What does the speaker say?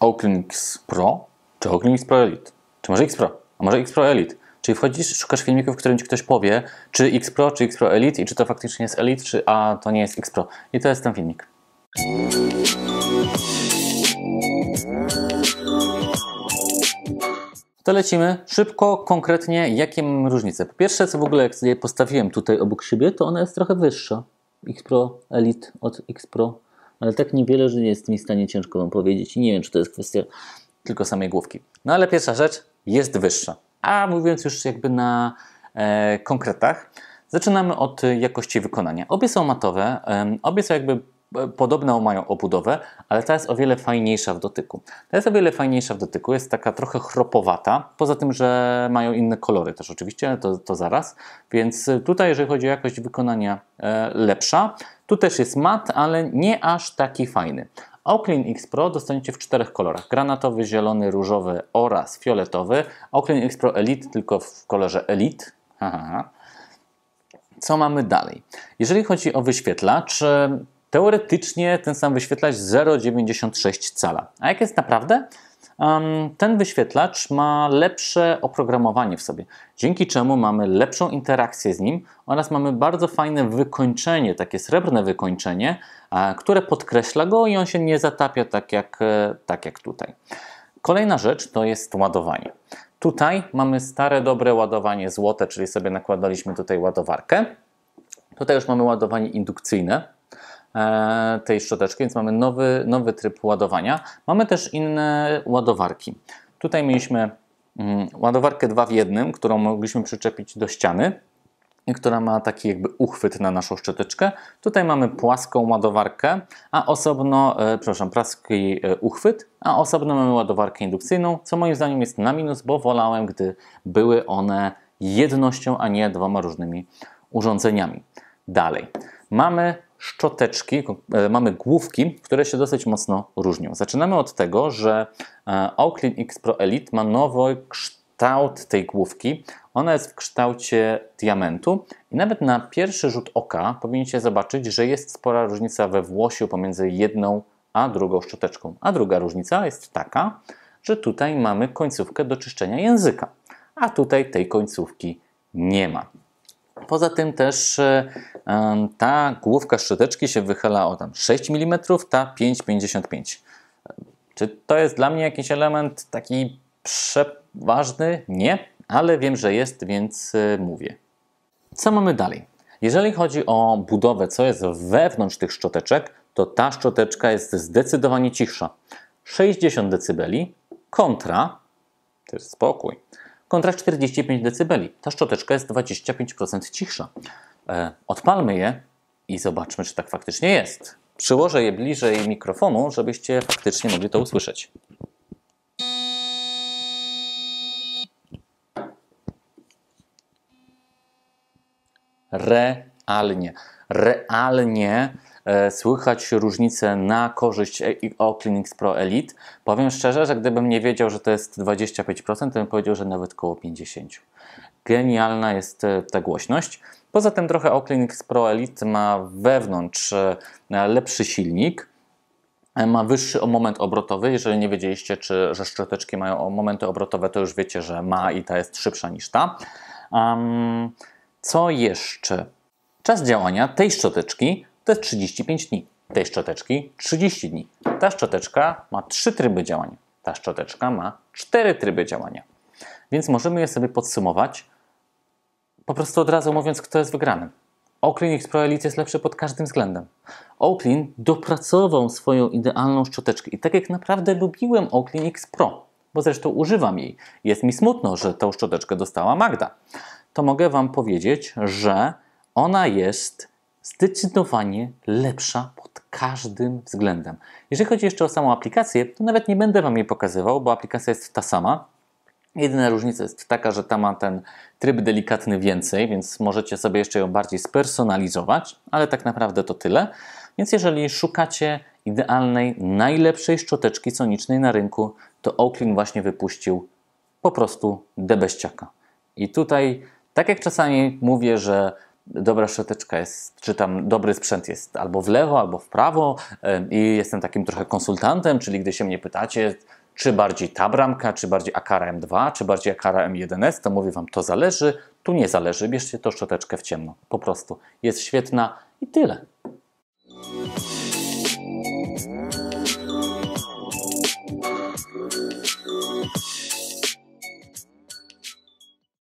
Oakley X Pro, czy Oakley X Pro Elite, czy może X Pro, a może X Pro Elite. Czyli wchodzisz, szukasz filmików, w którym ci ktoś powie, czy X Pro, czy X Pro Elite i czy to faktycznie jest Elite, czy a to nie jest X Pro. I to jest ten filmik. To lecimy szybko, konkretnie, jakie mamy różnice. Po pierwsze, co w ogóle jak je postawiłem tutaj obok siebie, to ona jest trochę wyższa. X Pro Elite od X Pro, ale tak niewiele, że nie jest mi w stanie ciężko wam powiedzieć i nie wiem, czy to jest kwestia tylko samej główki. No ale pierwsza rzecz, jest wyższa. A mówiąc już jakby na konkretach, zaczynamy od jakości wykonania. Obie są matowe, obie są jakby podobną mają obudowę, ale ta jest o wiele fajniejsza w dotyku. Ta jest o wiele fajniejsza w dotyku, jest taka trochę chropowata, poza tym, że mają inne kolory też oczywiście, to zaraz. Więc tutaj, jeżeli chodzi o jakość wykonania, lepsza. Tu też jest mat, ale nie aż taki fajny. Oakley X Pro dostaniecie w 4 kolorach. Granatowy, zielony, różowy oraz fioletowy. Oakley X Pro Elite tylko w kolorze Elite. Co mamy dalej? Jeżeli chodzi o wyświetlacz, teoretycznie ten sam wyświetlacz 0,96 cala. A jak jest naprawdę? Ten wyświetlacz ma lepsze oprogramowanie w sobie, dzięki czemu mamy lepszą interakcję z nim oraz mamy bardzo fajne wykończenie, takie srebrne wykończenie, które podkreśla go i on się nie zatapia tak jak tutaj. Kolejna rzecz to jest ładowanie. Tutaj mamy stare, dobre ładowanie złote, czyli sobie nakładaliśmy tutaj ładowarkę. Tutaj już mamy ładowanie indukcyjne tej szczoteczki, więc mamy nowy tryb ładowania. Mamy też inne ładowarki. Tutaj mieliśmy ładowarkę 2 w 1, którą mogliśmy przyczepić do ściany i która ma taki jakby uchwyt na naszą szczoteczkę. Tutaj mamy płaską ładowarkę, a osobno, płaski uchwyt, a osobno mamy ładowarkę indukcyjną, co moim zdaniem jest na minus, bo wolałem, gdy były one jednością, a nie 2 różnymi urządzeniami. Dalej, mamy szczoteczki, mamy główki, które się dosyć mocno różnią. Zaczynamy od tego, że Oakley X Pro Elite ma nowy kształt tej główki. Ona jest w kształcie diamentu i nawet na pierwszy rzut oka powinniście zobaczyć, że jest spora różnica we włosiu pomiędzy jedną a drugą szczoteczką. A druga różnica jest taka, że tutaj mamy końcówkę do czyszczenia języka, a tutaj tej końcówki nie ma. Poza tym też ta główka szczoteczki się wychyla o tam 6 mm, ta 5,55. Czy to jest dla mnie jakiś element taki przeważny? Nie, ale wiem, że jest, więc mówię. Co mamy dalej? Jeżeli chodzi o budowę, co jest wewnątrz tych szczoteczek, to ta szczoteczka jest zdecydowanie cichsza. 60 dB kontra, to jest spokój, kontra 45 dB. Ta szczoteczka jest 25% cichsza. Odpalmy je i zobaczmy, czy tak faktycznie jest. Przyłożę je bliżej mikrofonu, żebyście faktycznie mogli to usłyszeć. Realnie słychać różnicę na korzyść Oakley X Pro Elite. Powiem szczerze, że gdybym nie wiedział, że to jest 25%, to bym powiedział, że nawet koło 50%. Genialna jest ta głośność. Poza tym trochę Oakley X Pro Elite ma wewnątrz lepszy silnik. Ma wyższy moment obrotowy. Jeżeli nie wiedzieliście, że szczoteczki mają momenty obrotowe, to już wiecie, że ma i ta jest szybsza niż ta. Co jeszcze? Czas działania tej szczoteczki to jest 35 dni. Tej szczoteczki 30 dni. Ta szczoteczka ma 3 tryby działania. Ta szczoteczka ma 4 tryby działania. Więc możemy je sobie podsumować, po prostu od razu mówiąc, kto jest wygrany. Oakley X Pro Elite jest lepszy pod każdym względem. Oakley dopracował swoją idealną szczoteczkę i tak jak naprawdę lubiłem Oakley X Pro, bo zresztą używam jej. Jest mi smutno, że tą szczoteczkę dostała Magda. To mogę wam powiedzieć, że ona jest zdecydowanie lepsza pod każdym względem. Jeżeli chodzi jeszcze o samą aplikację, to nawet nie będę wam jej pokazywał, bo aplikacja jest ta sama. Jedyna różnica jest taka, że ta ma ten tryb delikatny więcej, więc możecie sobie jeszcze ją bardziej spersonalizować, ale tak naprawdę to tyle. Więc jeżeli szukacie idealnej, najlepszej szczoteczki sonicznej na rynku, to Oakley właśnie wypuścił po prostu debeściaka. I tutaj, tak jak czasami mówię, że dobra szczoteczka jest, czy tam dobry sprzęt jest albo w lewo, albo w prawo i jestem takim trochę konsultantem, czyli gdy się mnie pytacie, czy bardziej ta bramka, czy bardziej Aqara M2, czy bardziej Aqara M1S, to mówię Wam, to zależy, tu nie zależy, bierzcie tą szczoteczkę w ciemno, po prostu jest świetna i tyle.